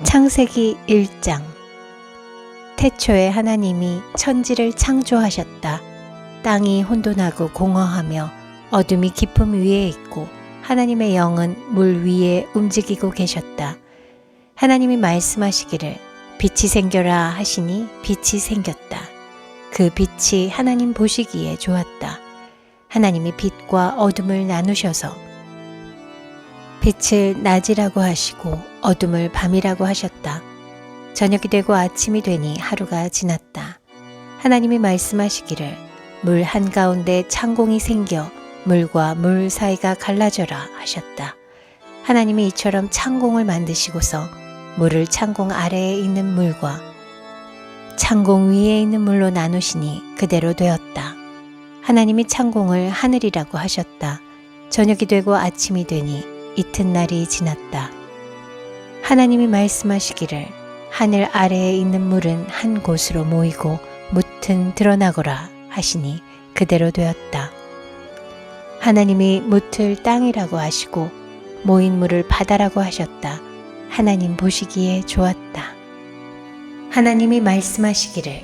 창세기 1장. 태초에 하나님이 천지를 창조하셨다. 땅이 혼돈하고 공허하며 어둠이 깊음 위에 있고 하나님의 영은 물 위에 움직이고 계셨다. 하나님이 말씀하시기를 빛이 생겨라 하시니 빛이 생겼다. 그 빛이 하나님 보시기에 좋았다. 하나님이 빛과 어둠을 나누셔서 빛을 낮이라고 하시고 어둠을 밤이라고 하셨다. 저녁이 되고 아침이 되니 하루가 지났다. 하나님이 말씀하시기를 물 한가운데 창공이 생겨 물과 물 사이가 갈라져라 하셨다. 하나님이 이처럼 창공을 만드시고서 물을 창공 아래에 있는 물과 창공 위에 있는 물로 나누시니 그대로 되었다. 하나님이 창공을 하늘이라고 하셨다. 저녁이 되고 아침이 되니 이튿날이 지났다. 하나님이 말씀하시기를 하늘 아래에 있는 물은 한 곳으로 모이고 뭇은 드러나거라 하시니 그대로 되었다. 하나님이 뭇을 땅이라고 하시고 모인 물을 바다라고 하셨다. 하나님 보시기에 좋았다. 하나님이 말씀하시기를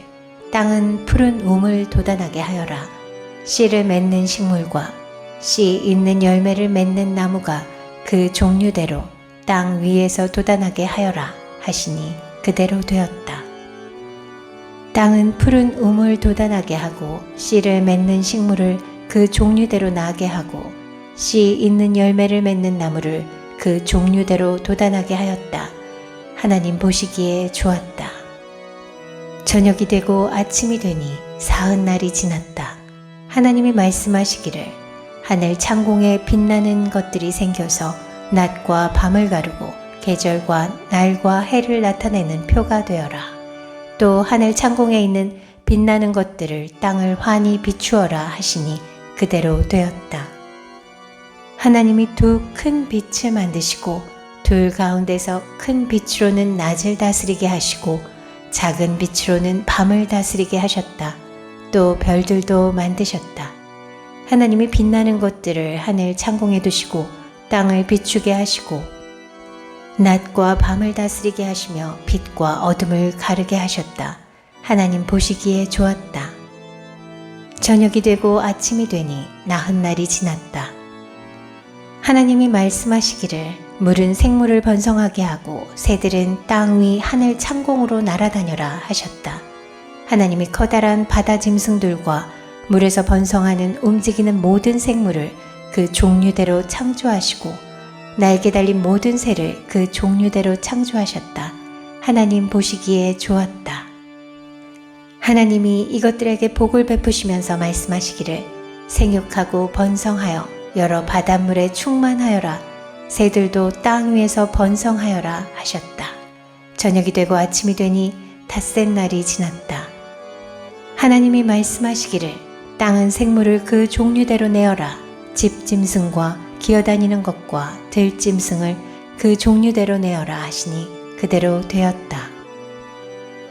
땅은 푸른 우물 돋아나게 하여라. 씨를 맺는 식물과 씨 있는 열매를 맺는 나무가 그 종류대로 땅 위에서 돋아나게 하여라 하시니 그대로 되었다. 땅은 푸른 우물 돋아나게 하고 씨를 맺는 식물을 그 종류대로 나게 하고 씨 있는 열매를 맺는 나무를 그 종류대로 돋아나게 하였다. 하나님 보시기에 좋았다. 저녁이 되고 아침이 되니 사흔날이 지났다. 하나님이 말씀하시기를 하늘 창공에 빛나는 것들이 생겨서 낮과 밤을 가르고 계절과 날과 해를 나타내는 표가 되어라. 또 하늘 창공에 있는 빛나는 것들을 땅을 환히 비추어라 하시니 그대로 되었다. 하나님이 두 큰 빛을 만드시고 둘 가운데서 큰 빛으로는 낮을 다스리게 하시고 작은 빛으로는 밤을 다스리게 하셨다. 또 별들도 만드셨다. 하나님이 빛나는 것들을 하늘 창공에 두시고 땅을 비추게 하시고 낮과 밤을 다스리게 하시며 빛과 어둠을 가르게 하셨다. 하나님 보시기에 좋았다. 저녁이 되고 아침이 되니 나흔날이 지났다. 하나님이 말씀하시기를 물은 생물을 번성하게 하고 새들은 땅 위 하늘 창공으로 날아다녀라 하셨다. 하나님이 커다란 바다 짐승들과 물에서 번성하는 움직이는 모든 생물을 그 종류대로 창조하시고 날개 달린 모든 새를 그 종류대로 창조하셨다. 하나님 보시기에 좋았다. 하나님이 이것들에게 복을 베푸시면서 말씀하시기를 생육하고 번성하여 여러 바닷물에 충만하여라. 새들도 땅 위에서 번성하여라 하셨다. 저녁이 되고 아침이 되니 닷새 날이 지났다. 하나님이 말씀하시기를 땅은 생물을 그 종류대로 내어라. 집짐승과 기어다니는 것과 들짐승을 그 종류대로 내어라 하시니 그대로 되었다.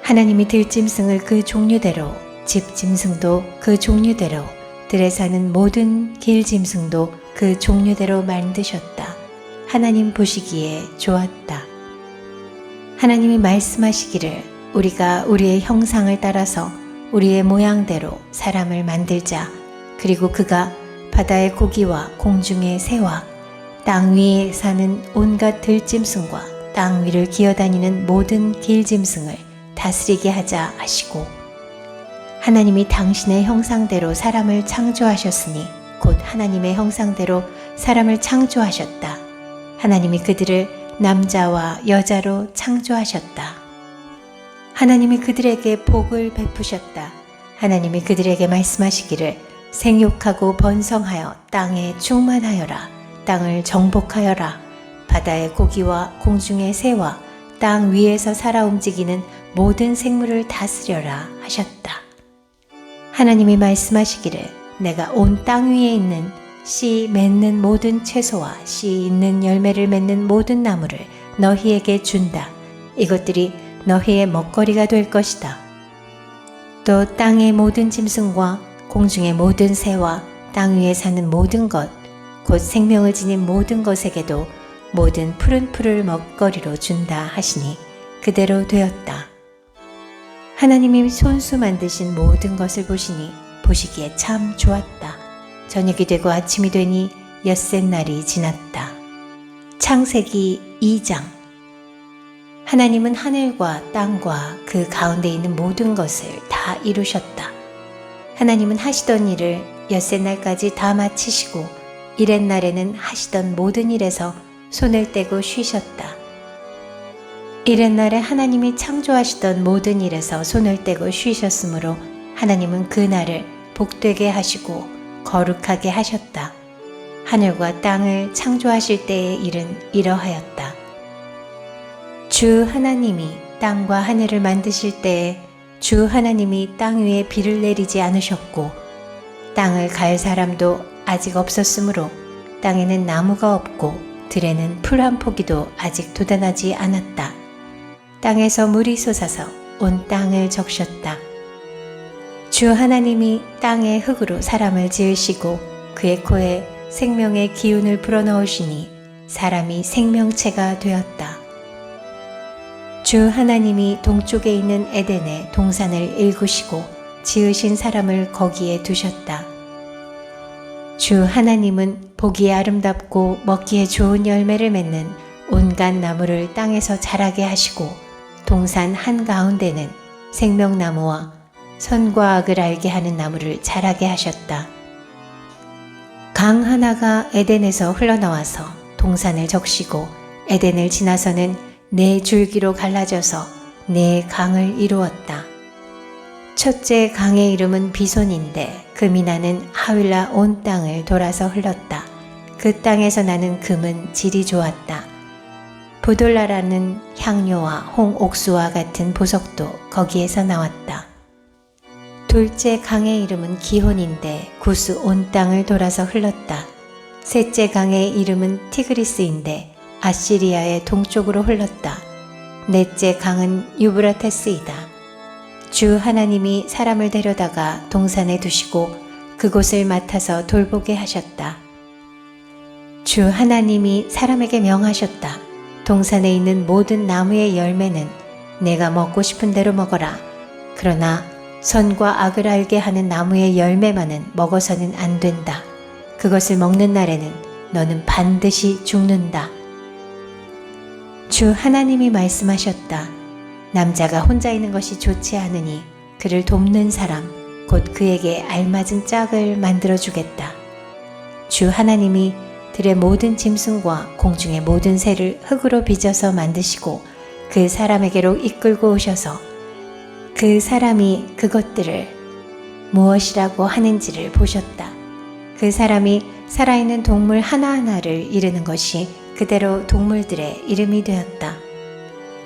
하나님이 들짐승을 그 종류대로, 집짐승도 그 종류대로, 들에 사는 모든 길짐승도 그 종류대로 만드셨다. 하나님 보시기에 좋았다. 하나님이 말씀하시기를 우리가 우리의 형상을 따라서 우리의 모양대로 사람을 만들자. 그리고 그가 바다의 고기와 공중의 새와 땅 위에 사는 온갖 들짐승과 땅 위를 기어다니는 모든 길짐승을 다스리게 하자 하시고 하나님이 당신의 형상대로 사람을 창조하셨으니 곧 하나님의 형상대로 사람을 창조하셨다. 하나님이 그들을 남자와 여자로 창조하셨다. 하나님이 그들에게 복을 베푸셨다. 하나님이 그들에게 말씀하시기를 생육하고 번성하여 땅에 충만하여라. 땅을 정복하여라. 바다의 고기와 공중의 새와 땅 위에서 살아 움직이는 모든 생물을 다스려라 하셨다. 하나님이 말씀하시기를 내가 온 땅 위에 있는 씨 맺는 모든 채소와 씨 있는 열매를 맺는 모든 나무를 너희에게 준다. 이것들이 너희의 먹거리가 될 것이다. 또 땅의 모든 짐승과 공중의 모든 새와 땅 위에 사는 모든 것, 곧 생명을 지닌 모든 것에게도 모든 푸른 풀을 먹거리로 준다 하시니 그대로 되었다. 하나님이 손수 만드신 모든 것을 보시니 보시기에 참 좋았다. 저녁이 되고 아침이 되니 엿새 날이 지났다. 창세기 2장. 하나님은 하늘과 땅과 그 가운데 있는 모든 것을 다 이루셨다. 하나님은 하시던 일을 엿새 날까지 다 마치시고 이렛날에는 하시던 모든 일에서 손을 떼고 쉬셨다. 이렛날에 하나님이 창조하시던 모든 일에서 손을 떼고 쉬셨으므로 하나님은 그 날을 복되게 하시고 거룩하게 하셨다. 하늘과 땅을 창조하실 때의 일은 이러하였다. 주 하나님이 땅과 하늘을 만드실 때에 주 하나님이 땅 위에 비를 내리지 않으셨고 땅을 갈 사람도 아직 없었으므로 땅에는 나무가 없고 들에는 풀 한 포기도 아직 돋아나지 않았다. 땅에서 물이 솟아서 온 땅을 적셨다. 주 하나님이 땅의 흙으로 사람을 지으시고 그의 코에 생명의 기운을 불어넣으시니 사람이 생명체가 되었다. 주 하나님이 동쪽에 있는 에덴에 동산을 일구시고 지으신 사람을 거기에 두셨다. 주 하나님은 보기에 아름답고 먹기에 좋은 열매를 맺는 온갖 나무를 땅에서 자라게 하시고 동산 한가운데는 생명나무와 선과 악을 알게 하는 나무를 자라게 하셨다. 강 하나가 에덴에서 흘러나와서 동산을 적시고 에덴을 지나서는 4줄기로 갈라져서 4강을 이루었다. 첫째 강의 이름은 비손인데 금이 나는 하윌라 온 땅을 돌아서 흘렀다. 그 땅에서 나는 금은 질이 좋았다. 부돌라라는 향료와 홍옥수와 같은 보석도 거기에서 나왔다. 둘째 강의 이름은 기혼인데 구스 온 땅을 돌아서 흘렀다. 셋째 강의 이름은 티그리스인데 아시리아의 동쪽으로 흘렀다. 넷째 강은 유브라테스이다. 주 하나님이 사람을 데려다가 동산에 두시고 그곳을 맡아서 돌보게 하셨다. 주 하나님이 사람에게 명하셨다. 동산에 있는 모든 나무의 열매는 내가 먹고 싶은 대로 먹어라. 그러나 선과 악을 알게 하는 나무의 열매만은 먹어서는 안 된다. 그것을 먹는 날에는 너는 반드시 죽는다. 주 하나님이 말씀하셨다. 남자가 혼자 있는 것이 좋지 않으니 그를 돕는 사람, 곧 그에게 알맞은 짝을 만들어주겠다. 주 하나님이 들의 모든 짐승과 공중의 모든 새를 흙으로 빚어서 만드시고 그 사람에게로 이끌고 오셔서 그 사람이 그것들을 무엇이라고 하는지를 보셨다. 그 사람이 살아있는 동물 하나하나를 이르는 것이 그대로 동물들의 이름이 되었다.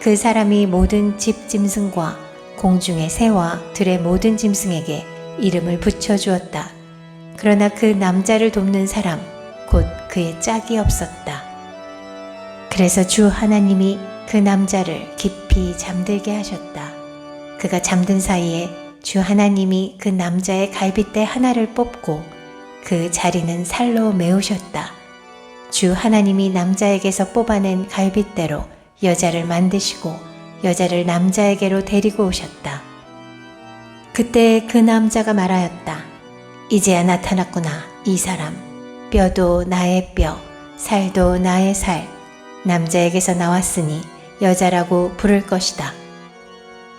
그 사람이 모든 집 짐승과 공중의 새와 들의 모든 짐승에게 이름을 붙여주었다. 그러나 그 남자를 돕는 사람 곧 그의 짝이 없었다. 그래서 주 하나님이 그 남자를 깊이 잠들게 하셨다. 그가 잠든 사이에 주 하나님이 그 남자의 갈빗대 하나를 뽑고 그 자리는 살로 메우셨다. 주 하나님이 남자에게서 뽑아낸 갈빗대로 여자를 만드시고 여자를 남자에게로 데리고 오셨다. 그때 그 남자가 말하였다. 이제야 나타났구나, 이 사람. 뼈도 나의 뼈, 살도 나의 살. 남자에게서 나왔으니 여자라고 부를 것이다.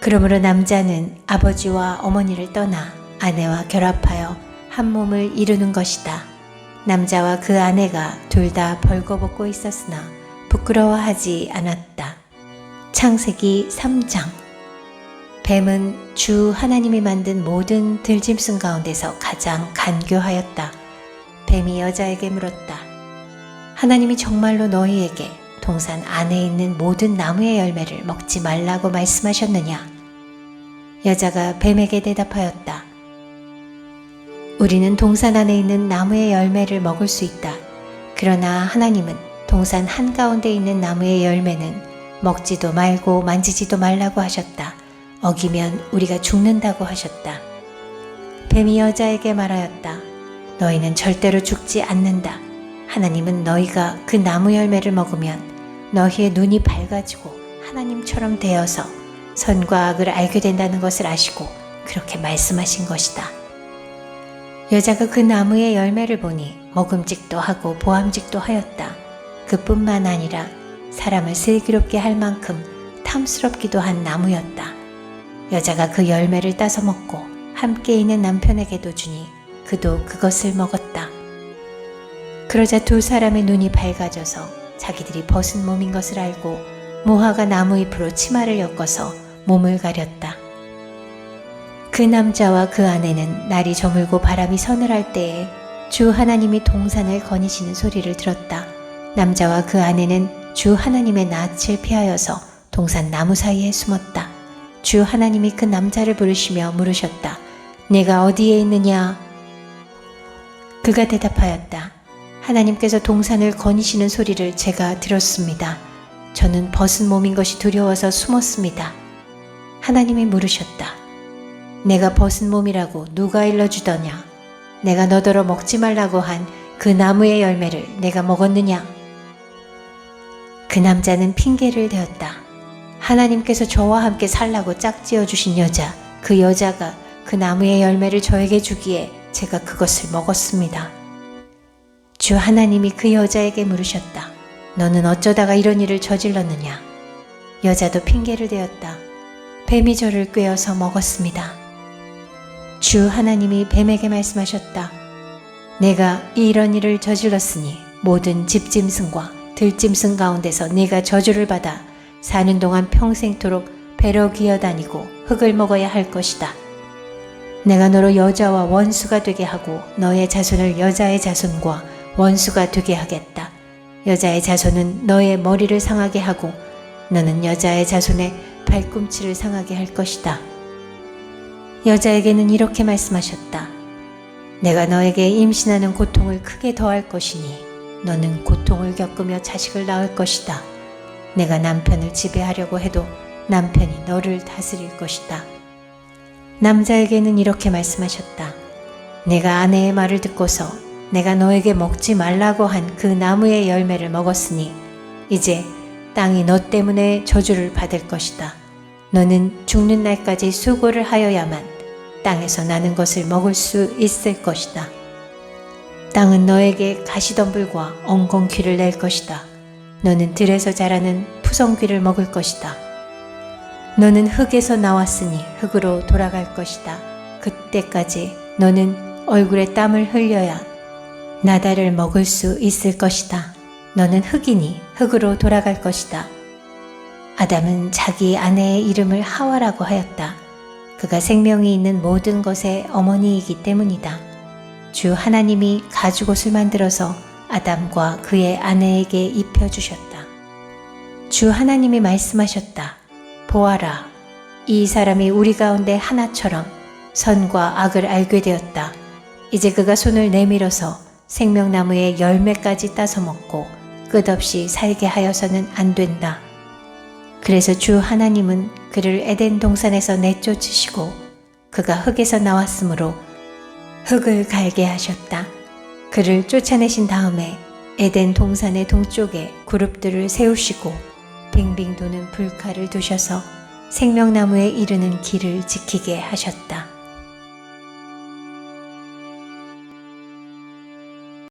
그러므로 남자는 아버지와 어머니를 떠나 아내와 결합하여 한 몸을 이루는 것이다. 남자와 그 아내가 둘 다 벌거벗고 있었으나 부끄러워하지 않았다. 창세기 3장. 뱀은 주 하나님이 만든 모든 들짐승 가운데서 가장 간교하였다. 뱀이 여자에게 물었다. 하나님이 정말로 너희에게 동산 안에 있는 모든 나무의 열매를 먹지 말라고 말씀하셨느냐? 여자가 뱀에게 대답하였다. 우리는 동산 안에 있는 나무의 열매를 먹을 수 있다. 그러나 하나님은 동산 한가운데 있는 나무의 열매는 먹지도 말고 만지지도 말라고 하셨다. 어기면 우리가 죽는다고 하셨다. 뱀이 여자에게 말하였다. 너희는 절대로 죽지 않는다. 하나님은 너희가 그 나무 열매를 먹으면 너희의 눈이 밝아지고 하나님처럼 되어서 선과 악을 알게 된다는 것을 아시고 그렇게 말씀하신 것이다. 여자가 그 나무의 열매를 보니 먹음직도 하고 보암직도 하였다. 그뿐만 아니라 사람을 슬기롭게 할 만큼 탐스럽기도 한 나무였다. 여자가 그 열매를 따서 먹고 함께 있는 남편에게도 주니 그도 그것을 먹었다. 그러자 두 사람의 눈이 밝아져서 자기들이 벗은 몸인 것을 알고 무화과 나무 잎으로 치마를 엮어서 몸을 가렸다. 그 남자와 그 아내는 날이 저물고 바람이 서늘할 때에 주 하나님이 동산을 거니시는 소리를 들었다. 남자와 그 아내는 주 하나님의 낯을 피하여서 동산 나무 사이에 숨었다. 주 하나님이 그 남자를 부르시며 물으셨다. 내가 어디에 있느냐? 그가 대답하였다. 하나님께서 동산을 거니시는 소리를 제가 들었습니다. 저는 벗은 몸인 것이 두려워서 숨었습니다. 하나님이 물으셨다. 내가 벗은 몸이라고 누가 일러주더냐? 내가 너더러 먹지 말라고 한 그 나무의 열매를 내가 먹었느냐? 그 남자는 핑계를 대었다. 하나님께서 저와 함께 살라고 짝지어 주신 여자, 그 여자가 그 나무의 열매를 저에게 주기에 제가 그것을 먹었습니다. 주 하나님이 그 여자에게 물으셨다. 너는 어쩌다가 이런 일을 저질렀느냐? 여자도 핑계를 대었다. 뱀이 저를 꿰어서 먹었습니다. 주 하나님이 뱀에게 말씀하셨다. 내가 이런 일을 저질렀으니 모든 집짐승과 들짐승 가운데서 네가 저주를 받아 사는 동안 평생토록 배로 기어다니고 흙을 먹어야 할 것이다. 내가 너로 여자와 원수가 되게 하고 너의 자손을 여자의 자손과 원수가 되게 하겠다. 여자의 자손은 너의 머리를 상하게 하고 너는 여자의 자손의 발꿈치를 상하게 할 것이다. 여자에게는 이렇게 말씀하셨다. 내가 너에게 임신하는 고통을 크게 더할 것이니 너는 고통을 겪으며 자식을 낳을 것이다. 내가 남편을 지배하려고 해도 남편이 너를 다스릴 것이다. 남자에게는 이렇게 말씀하셨다. 내가 아내의 말을 듣고서 내가 너에게 먹지 말라고 한 그 나무의 열매를 먹었으니 이제 땅이 너 때문에 저주를 받을 것이다. 너는 죽는 날까지 수고를 하여야만 땅에서 나는 것을 먹을 수 있을 것이다. 땅은 너에게 가시덤불과 엉겅퀴를 낼 것이다. 너는 들에서 자라는 푸성귀를 먹을 것이다. 너는 흙에서 나왔으니 흙으로 돌아갈 것이다. 그때까지 너는 얼굴에 땀을 흘려야 나달을 먹을 수 있을 것이다. 너는 흙이니 흙으로 돌아갈 것이다. 아담은 자기 아내의 이름을 하와라고 하였다. 그가 생명이 있는 모든 것의 어머니이기 때문이다. 주 하나님이 가죽옷을 만들어서 아담과 그의 아내에게 입혀주셨다. 주 하나님이 말씀하셨다. 보아라, 이 사람이 우리 가운데 하나처럼 선과 악을 알게 되었다. 이제 그가 손을 내밀어서 생명나무의 열매까지 따서 먹고 끝없이 살게 하여서는 안 된다. 그래서 주 하나님은 그를 에덴 동산에서 내쫓으시고 그가 흙에서 나왔으므로 흙을 갈게 하셨다. 그를 쫓아내신 다음에 에덴 동산의 동쪽에 그룹들을 세우시고 빙빙 도는 불칼을 두셔서 생명나무에 이르는 길을 지키게 하셨다.